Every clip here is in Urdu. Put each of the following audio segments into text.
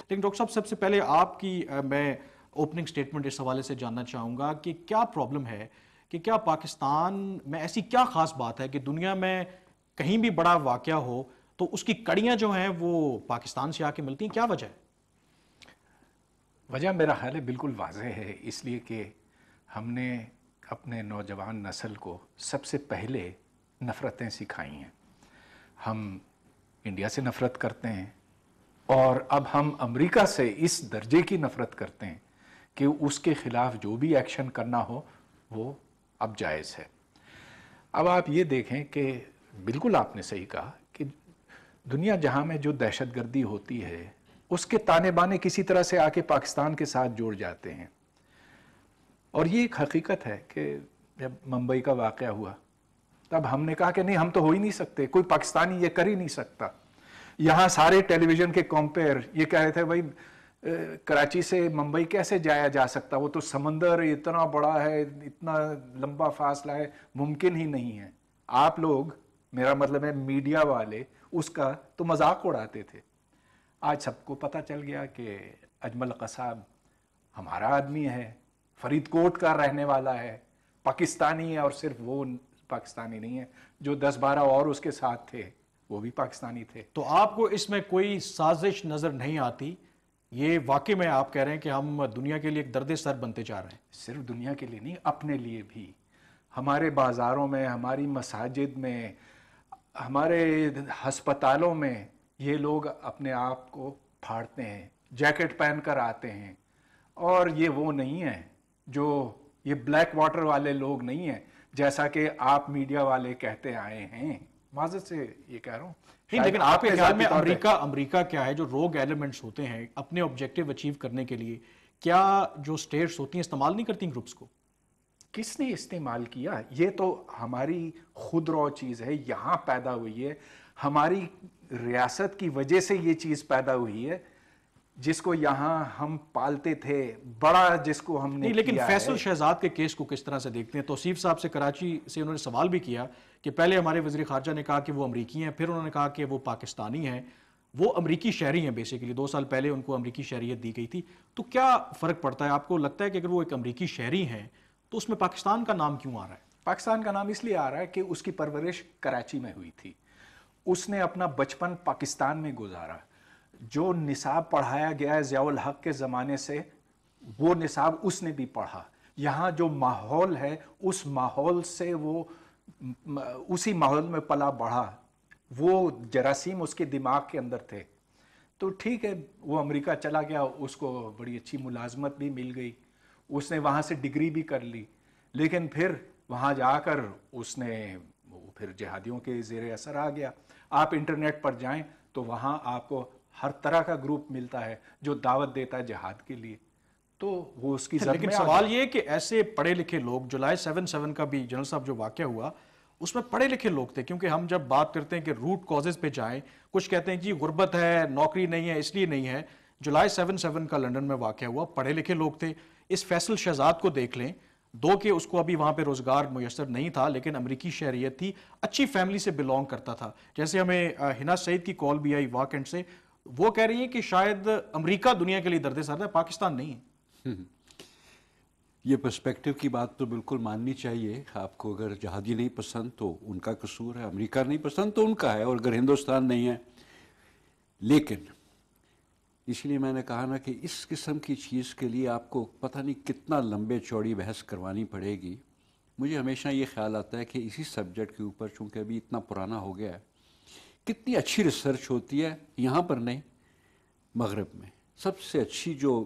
لیکن ڈاکٹر صاحب سب سے پہلے آپ کی میں اوپننگ سٹیٹمنٹ اس حوالے سے جاننا چاہوں گا کہ کیا پرابلم ہے کہ کیا پاکستان میں ایسی کیا خاص بات ہے کہ دنیا میں کہیں بھی بڑا واقعہ ہو تو اس کی کڑیاں جو ہیں وہ پاکستان سے آ کے ملتی ہیں؟ کیا وجہ ہے؟ وجہ میرا خیال ہے بالکل واضح ہے، اس لیے کہ ہم نے اپنے نوجوان نسل کو سب سے پہلے نفرتیں سکھائی ہیں۔ ہم انڈیا سے نفرت کرتے ہیں اور اب ہم امریکہ سے اس درجے کی نفرت کرتے ہیں کہ اس کے خلاف جو بھی ایکشن کرنا ہو وہ اب جائز ہے۔ اب آپ یہ دیکھیں کہ بالکل آپ نے صحیح کہا کہ دنیا جہاں میں جو دہشت گردی ہوتی ہے اس کے تانے بانے کسی طرح سے آ کے پاکستان کے ساتھ جوڑ جاتے ہیں، اور یہ ایک حقیقت ہے کہ جب ممبئی کا واقعہ ہوا تب ہم نے کہا کہ نہیں، ہم تو ہو ہی نہیں سکتے، کوئی پاکستانی یہ کر ہی نہیں سکتا۔ یہاں سارے ٹیلی ویژن کے کمپیئر یہ کہہ رہے تھے بھائی کراچی سے ممبئی کیسے جایا جا سکتا، وہ تو سمندر اتنا بڑا ہے، اتنا لمبا فاصلہ ہے، ممکن ہی نہیں ہے۔ آپ لوگ، میرا مطلب ہے میڈیا والے، اس کا تو مذاق اڑاتے تھے۔ آج سب کو پتہ چل گیا کہ اجمل قصاب ہمارا آدمی ہے، فرید کوٹ کا رہنے والا ہے، پاکستانی ہے، اور صرف وہ پاکستانی نہیں ہے، جو 10-12 اور اس کے ساتھ تھے وہ بھی پاکستانی تھے۔ تو آپ کو اس میں کوئی سازش نظر نہیں آتی؟ یہ واقعی میں آپ کہہ رہے ہیں کہ ہم دنیا کے لیے ایک درد سر بنتے جا رہے ہیں؟ صرف دنیا کے لیے نہیں، اپنے لیے بھی۔ ہمارے بازاروں میں، ہماری مساجد میں، ہمارے ہسپتالوں میں یہ لوگ اپنے آپ کو پھاڑتے ہیں، جیکٹ پہن کر آتے ہیں، اور یہ وہ نہیں ہیں جو یہ بلیک واٹر والے لوگ نہیں ہیں جیسا کہ آپ میڈیا والے کہتے آئے ہیں۔ معذرت سے یہ کہہ رہا ہوں، لیکن آپ کے خیال میں امریکہ کیا ہے جو روگ ایلیمنٹس ہوتے ہیں اپنے آبجیکٹیو اچیو کرنے کے لیے، کیا جو سٹیٹس ہوتی ہیں استعمال نہیں کرتی گروپس کو؟ کس نے استعمال کیا؟ یہ تو ہماری خود رو چیز ہے، یہاں پیدا ہوئی ہے، ہماری ریاست کی وجہ سے یہ چیز پیدا ہوئی ہے، جس کو یہاں ہم پالتے تھے، بڑا جس کو ہم نے نہیں، لیکن کیا فیصل ہے۔ شہزاد کے کیس کو کس طرح سے دیکھتے ہیں؟ توصیف صاحب سے کراچی سے انہوں نے سوال بھی کیا کہ پہلے ہمارے وزیر خارجہ نے کہا کہ وہ امریکی ہیں، پھر انہوں نے کہا کہ وہ پاکستانی ہیں، وہ امریکی شہری ہیں بیسیکلی، 2 سال پہلے ان کو امریکی شہریت دی گئی تھی۔ تو کیا فرق پڑتا ہے؟ آپ کو لگتا ہے کہ اگر وہ ایک امریکی شہری ہیں تو اس میں پاکستان کا نام کیوں آ رہا ہے؟ پاکستان کا نام اس لیے آ رہا ہے کہ اس کی پرورش کراچی میں ہوئی تھی، اس نے اپنا بچپن پاکستان میں گزارا، جو نصاب پڑھایا گیا ہے ضیاء الحق کے زمانے سے وہ نصاب اس نے بھی پڑھا، یہاں جو ماحول ہے اس ماحول سے وہ اسی ماحول میں پلا بڑھا، وہ جراثیم اس کے دماغ کے اندر تھے۔ تو ٹھیک ہے، وہ امریکہ چلا گیا، اس کو بڑی اچھی ملازمت بھی مل گئی، اس نے وہاں سے ڈگری بھی کر لی، لیکن پھر وہاں جا کر اس نے پھر جہادیوں کے زیر اثر آ گیا۔ آپ انٹرنیٹ پر جائیں تو وہاں آپ کو ہر طرح کا گروپ ملتا ہے جو دعوت دیتا ہے جہاد کے لیے، تو وہ اس کی زد لیکن میں آ سوال گیا۔ یہ کہ ایسے پڑھے لکھے لوگ، جولائی 7/7 کا بھی جنرل صاحب جو واقعہ ہوا اس میں پڑھے لکھے لوگ تھے، کیونکہ ہم جب بات کرتے ہیں کہ روٹ کازز پہ جائیں، کچھ کہتے ہیں جی غربت ہے، نوکری نہیں ہے، اس لیے نہیں ہے۔ جولائی 7/7 کا لندن میں واقعہ ہوا، پڑھے لکھے لوگ تھے۔ اس فیصل شہزاد کو دیکھ لیں، دو کہ اس کو ابھی وہاں پہ روزگار میسر نہیں تھا لیکن امریکی شہریت تھی، اچھی فیملی سے بلونگ کرتا تھا۔ جیسے ہمیں ہنا سعید کی کال بھی آئی واکنڈ سے، وہ کہہ رہی ہیں کہ شاید امریکہ دنیا کے لیے درد سر ہے، پاکستان نہیں ہے۔ یہ پرسپیکٹو کی بات تو بالکل ماننی چاہیے۔ آپ کو اگر جہادی نہیں پسند تو ان کا قصور ہے، امریکہ نہیں پسند تو ان کا ہے، اور اگر ہندوستان نہیں ہے۔ لیکن اس لیے میں نے کہا نا کہ اس قسم کی چیز کے لیے آپ کو پتہ نہیں کتنا لمبے چوڑی بحث کروانی پڑے گی۔ مجھے ہمیشہ یہ خیال آتا ہے کہ اسی سبجیکٹ کے اوپر، چونکہ ابھی اتنا پرانا ہو گیا ہے، کتنی اچھی ریسرچ ہوتی ہے یہاں پر نہیں، مغرب میں سب سے اچھی جو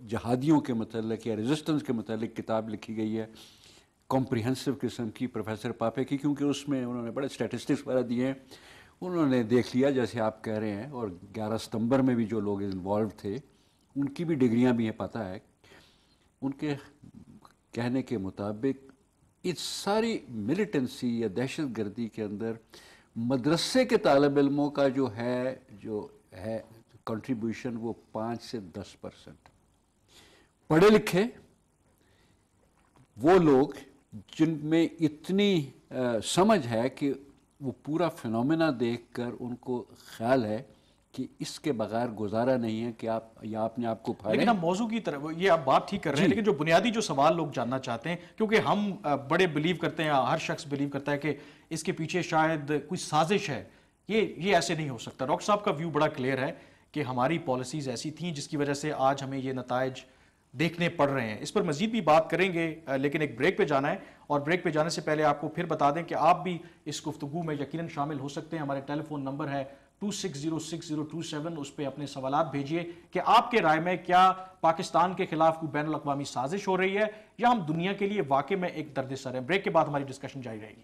جہادیوں کے متعلق یا ریزسٹنس کے متعلق کتاب لکھی گئی ہے، کمپریہنسو قسم کی، پروفیسر پاپے کی، کیونکہ اس میں انہوں نے بڑے اسٹیٹسٹکس وغیرہ دیے ہیں۔ انہوں نے دیکھ لیا جیسے آپ کہہ رہے ہیں، اور 11 ستمبر میں بھی جو لوگ انوالو تھے ان کی بھی ڈگریاں بھی ہیں، پتہ ہے۔ ان کے کہنے کے مطابق اس ساری ملیٹنسی یا دہشت گردی کے اندر مدرسے کے طالب علموں کا جو ہے کنٹریبیوشن وہ 5 سے 10%۔ پڑھے لکھے وہ لوگ جن میں اتنی سمجھ ہے کہ وہ پورا فنومینا دیکھ کر ان کو خیال ہے کہ اس کے بغیر گزارا نہیں ہے کہ آپ یا آپ نے آپ کو پھاڑے. لیکن ہم موضوع کی طرف یہ آپ بات ٹھیک کر رہے ہیں، لیکن جو بنیادی جو سوال لوگ جاننا چاہتے ہیں، کیونکہ ہم بڑے بلیو کرتے ہیں، ہر شخص بلیو کرتا ہے کہ اس کے پیچھے شاید کوئی سازش ہے، یہ ایسے نہیں ہو سکتا. ڈاکٹر صاحب کا ویو بڑا کلیئر ہے کہ ہماری پالیسیز ایسی تھیں جس کی وجہ سے آج ہمیں یہ نتائج دیکھنے پڑ رہے ہیں. اس پر مزید بھی بات کریں گے، لیکن ایک بریک پہ جانا ہے، اور بریک پہ جانے سے پہلے آپ کو پھر بتا دیں کہ آپ بھی اس گفتگو میں یقیناً شامل ہو سکتے ہیں. ہمارے ٹیلی فون نمبر ہے 2606-027، اس پہ اپنے سوالات بھیجیے کہ آپ کے رائے میں کیا پاکستان کے خلاف کوئی بین الاقوامی سازش ہو رہی ہے یا ہم دنیا کے لیے واقع میں ایک درد سر ہیں. بریک کے بعد ہماری ڈسکشن جاری رہے گی.